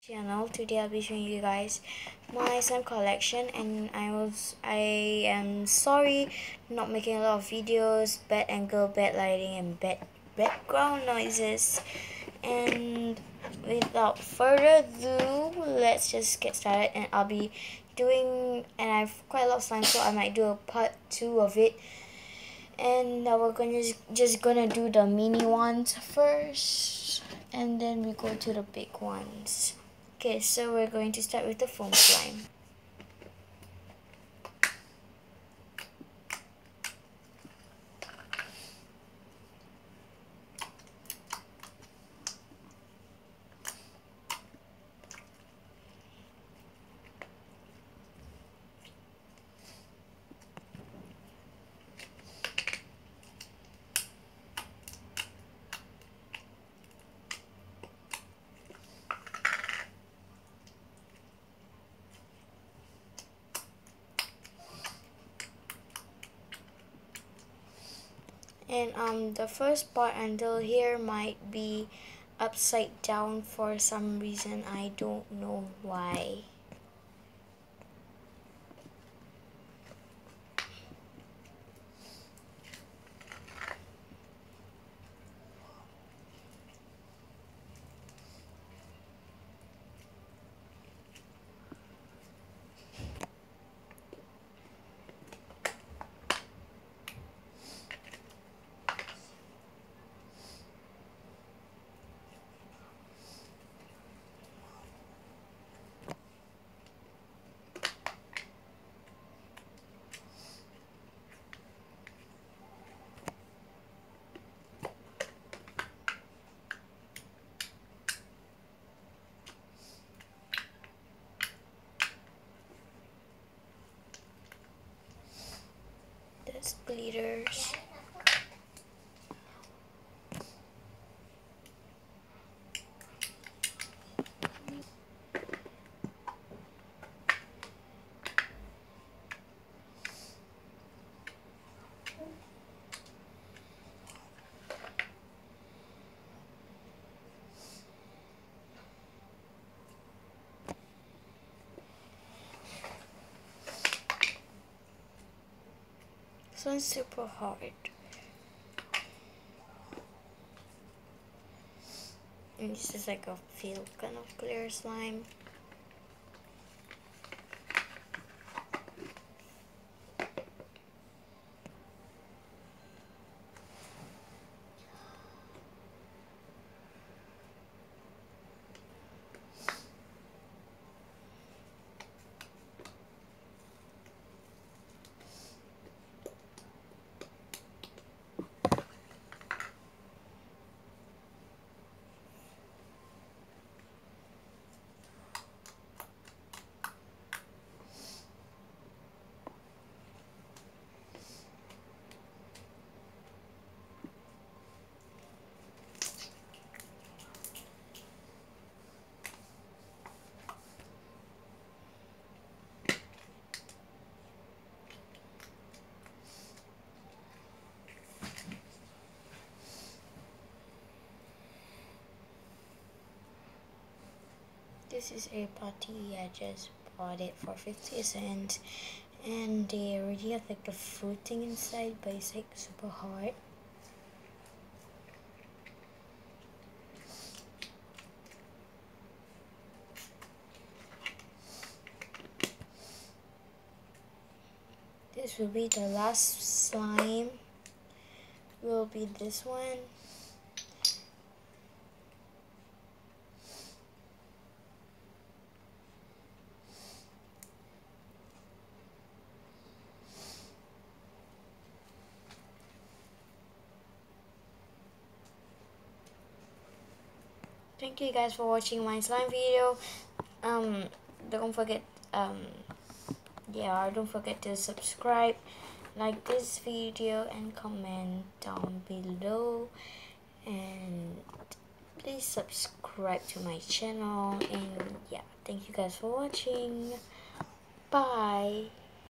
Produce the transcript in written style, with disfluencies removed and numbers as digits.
Channel. Today I'll be showing you guys my slime collection, and I am sorry not making a lot of videos, bad angle, bad lighting, and bad background noises. And without further ado, let's just get started. And I'll be doing, and I've quite a lot of slime, so I might do a part 2 of it. And now we're just gonna do the mini ones first, and then we go to the big ones. Okay, so we're going to start with the foam slime. And the first part until here might be upside down for some reason. I don't know why. The splitters. This one's super hard. And this is like a field kind of clear slime. This is a putty. I just bought it for 50 cents, and they already have like the fruiting inside, but it's like super hard. This will be the last slime. Will be this one. Thank you guys for watching my slime video. Don't forget don't forget to subscribe, like this video, and comment down below, and please subscribe to my channel. And yeah, thank you guys for watching. Bye.